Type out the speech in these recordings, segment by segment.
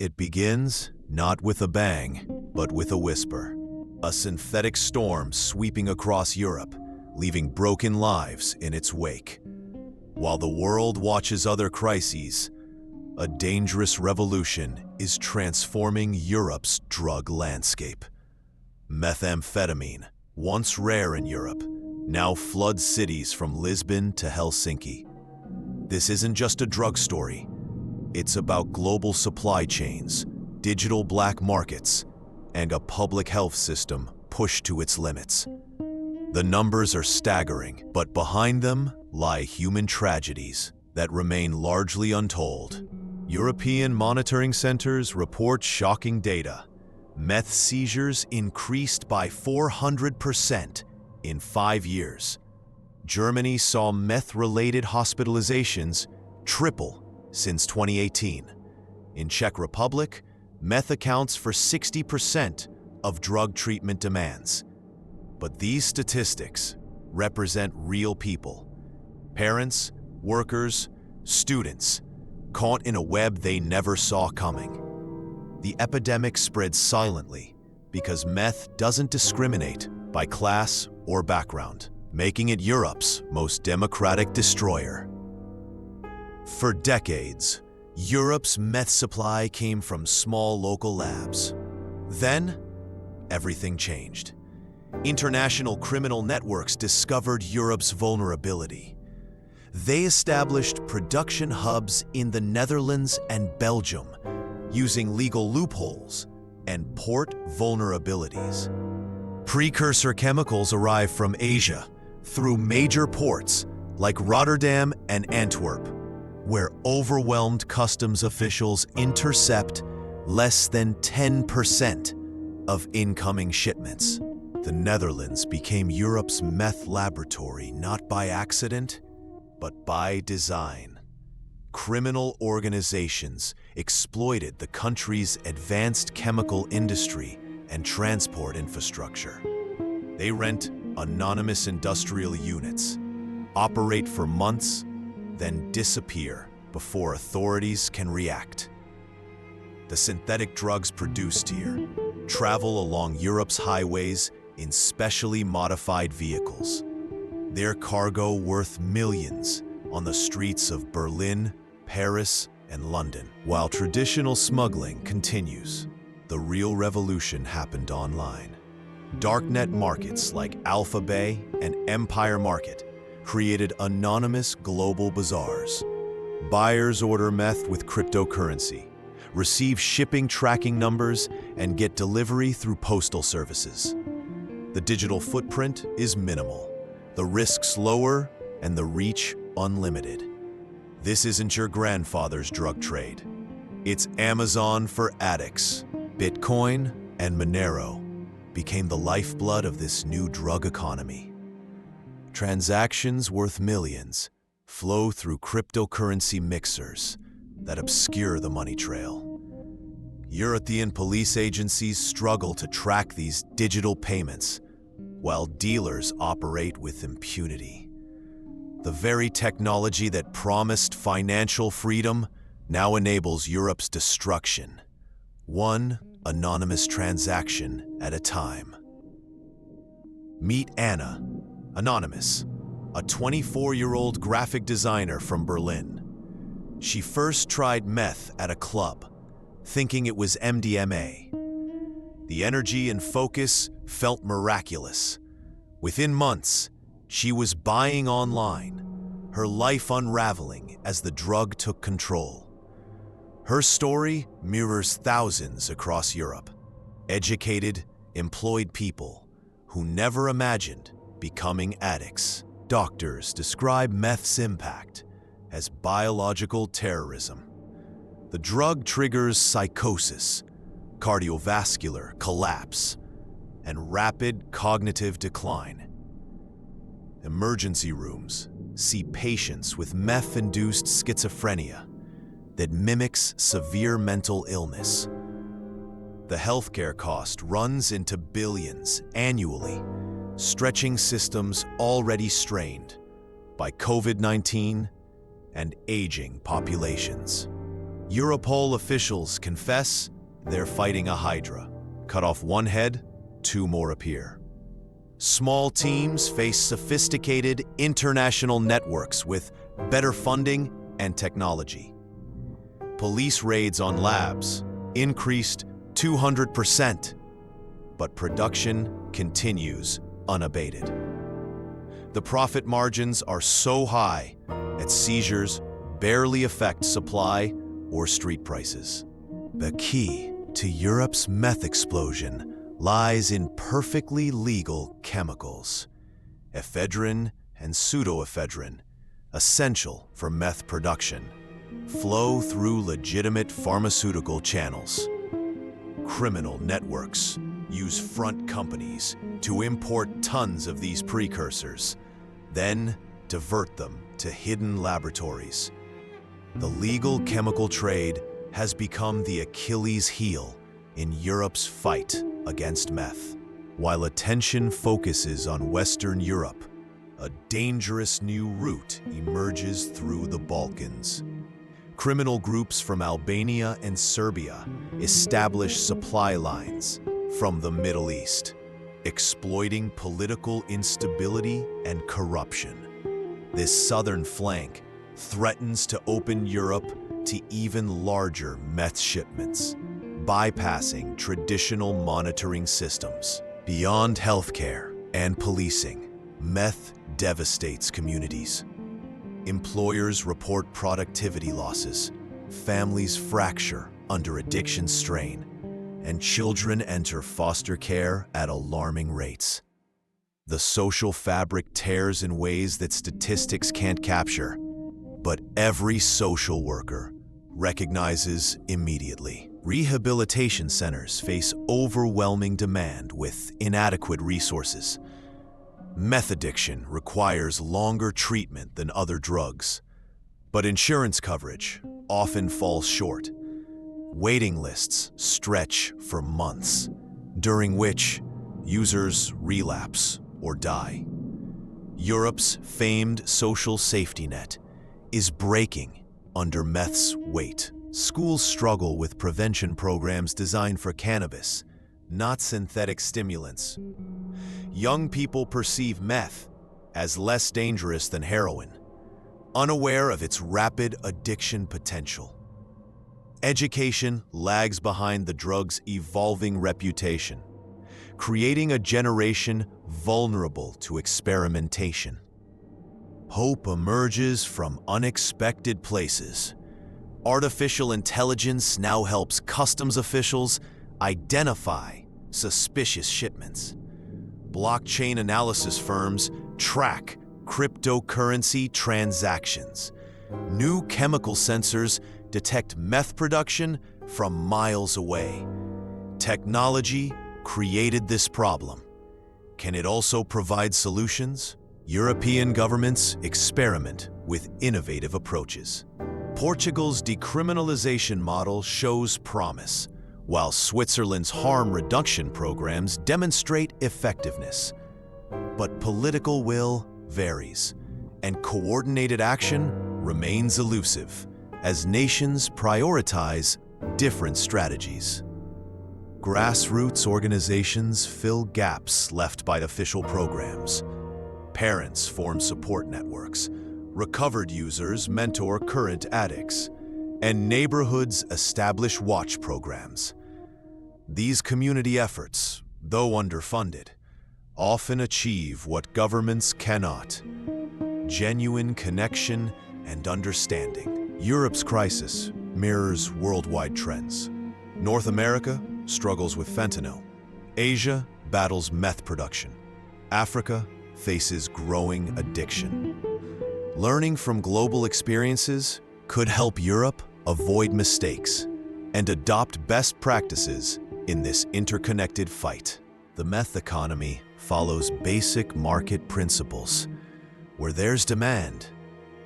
It begins not with a bang, but with a whisper. A synthetic storm sweeping across Europe, leaving broken lives in its wake. While the world watches other crises, a dangerous revolution is transforming Europe's drug landscape. Methamphetamine, once rare in Europe, now floods cities from Lisbon to Helsinki. This isn't just a drug story. It's about global supply chains, digital black markets, and a public health system pushed to its limits. The numbers are staggering, but behind them lie human tragedies that remain largely untold. European monitoring centers report shocking data. Meth seizures increased by 400% in 5 years. Germany saw meth-related hospitalizations triple since 2018. In Czech Republic, meth accounts for 60% of drug treatment demands. But these statistics represent real people. Parents, workers, students, caught in a web they never saw coming. The epidemic spread silently because meth doesn't discriminate by class or background, making it Europe's most democratic destroyer. For decades, Europe's meth supply came from small local labs. Then, everything changed. International criminal networks discovered Europe's vulnerability. They established production hubs in the Netherlands and Belgium, using legal loopholes and port vulnerabilities. Precursor chemicals arrive from Asia through major ports like Rotterdam and Antwerp, where overwhelmed customs officials intercept less than 10% of incoming shipments. The Netherlands became Europe's meth laboratory not by accident, but by design. Criminal organizations exploited the country's advanced chemical industry and transport infrastructure. They rent anonymous industrial units, operate for months, then disappear before authorities can react. The synthetic drugs produced here travel along Europe's highways in specially modified vehicles, their cargo worth millions on the streets of Berlin, Paris, and London. While traditional smuggling continues, the real revolution happened online. Darknet markets like Alpha Bay and Empire Market created anonymous global bazaars. Buyers order meth with cryptocurrency, receive shipping tracking numbers, and get delivery through postal services. The digital footprint is minimal, the risks lower, and the reach unlimited. This isn't your grandfather's drug trade. It's Amazon for addicts. Bitcoin and Monero became the lifeblood of this new drug economy. Transactions worth millions flow through cryptocurrency mixers that obscure the money trail. European police agencies struggle to track these digital payments, while dealers operate with impunity. The very technology that promised financial freedom now enables Europe's destruction, one anonymous transaction at a time. Meet Anna, anonymous, a 24-year-old graphic designer from Berlin. She first tried meth at a club, thinking it was MDMA. The energy and focus felt miraculous. Within months, she was buying online, her life unraveling as the drug took control. Her story mirrors thousands across Europe, educated, employed people who never imagined becoming addicts. Doctors describe meth's impact as biological terrorism. The drug triggers psychosis, cardiovascular collapse, and rapid cognitive decline. Emergency rooms see patients with meth-induced schizophrenia that mimics severe mental illness. The healthcare cost runs into billions annually, stretching systems already strained by COVID-19 and aging populations. Europol officials confess they're fighting a hydra. Cut off one head, two more appear. Small teams face sophisticated international networks with better funding and technology. Police raids on labs increased 200%, but production continues unabated. The profit margins are so high that seizures barely affect supply or street prices. The key to Europe's meth explosion lies in perfectly legal chemicals. Ephedrine and pseudoephedrine, essential for meth production, flow through legitimate pharmaceutical channels. Criminal networks use front companies to import tons of these precursors, then divert them to hidden laboratories. The legal chemical trade has become the Achilles heel in Europe's fight against meth. While attention focuses on Western Europe, a dangerous new route emerges through the Balkans. Criminal groups from Albania and Serbia establish supply lines from the Middle East, exploiting political instability and corruption. This southern flank threatens to open Europe to even larger meth shipments, bypassing traditional monitoring systems. Beyond healthcare and policing, meth devastates communities. Employers report productivity losses, families fracture under addiction strain, and children enter foster care at alarming rates. The social fabric tears in ways that statistics can't capture, but every social worker recognizes immediately. Rehabilitation centers face overwhelming demand with inadequate resources. Meth addiction requires longer treatment than other drugs, but insurance coverage often falls short. Waiting lists stretch for months, during which users relapse or die. Europe's famed social safety net is breaking under meth's weight. Schools struggle with prevention programs designed for cannabis, not synthetic stimulants. Young people perceive meth as less dangerous than heroin, unaware of its rapid addiction potential. Education lags behind the drug's evolving reputation, creating a generation vulnerable to experimentation. Hope emerges from unexpected places. Artificial intelligence now helps customs officials identify suspicious shipments. Blockchain analysis firms track cryptocurrency transactions. New chemical sensors detect meth production from miles away. Technology created this problem. Can it also provide solutions? European governments experiment with innovative approaches. Portugal's decriminalization model shows promise, while Switzerland's harm reduction programs demonstrate effectiveness. But political will varies, and coordinated action remains elusive as nations prioritize different strategies. Grassroots organizations fill gaps left by official programs. Parents form support networks. Recovered users mentor current addicts, and neighborhoods establish watch programs. These community efforts, though underfunded, often achieve what governments cannot: genuine connection and understanding. Europe's crisis mirrors worldwide trends. North America struggles with fentanyl. Asia battles meth production. Africa faces growing addiction. Learning from global experiences could help Europe avoid mistakes and adopt best practices in this interconnected fight. The meth economy follows basic market principles. Where there's demand,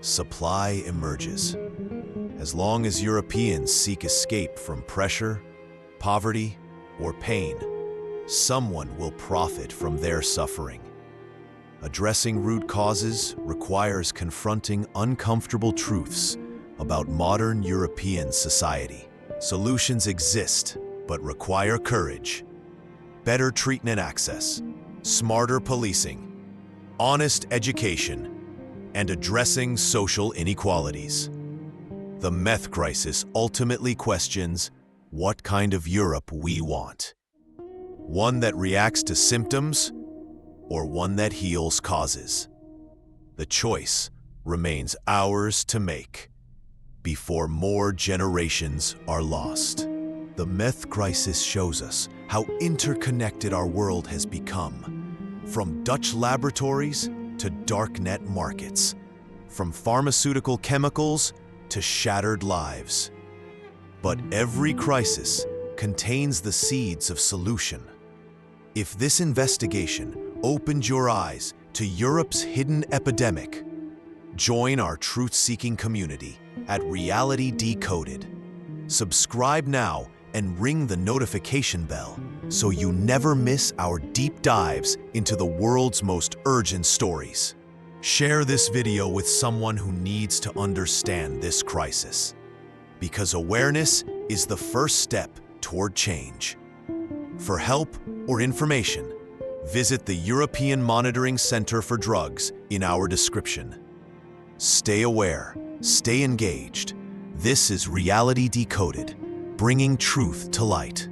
supply emerges. As long as Europeans seek escape from pressure, poverty, or pain, someone will profit from their suffering. Addressing root causes requires confronting uncomfortable truths about modern European society. Solutions exist, but require courage. Better treatment access, smarter policing, honest education, and addressing social inequalities. The meth crisis ultimately questions what kind of Europe we want. One that reacts to symptoms, or one that heals causes. The choice remains ours to make before more generations are lost. The meth crisis shows us how interconnected our world has become. From Dutch laboratories to darknet markets, from pharmaceutical chemicals to shattered lives. But every crisis contains the seeds of solution. If this investigation opened your eyes to Europe's hidden epidemic, join our truth-seeking community at Reality Decoded. Subscribe now and ring the notification bell so you never miss our deep dives into the world's most urgent stories. Share this video with someone who needs to understand this crisis, because awareness is the first step toward change. For help or information, visit the European Monitoring Center for Drugs in our description. Stay aware, stay engaged. This is Reality Decoded, bringing truth to light.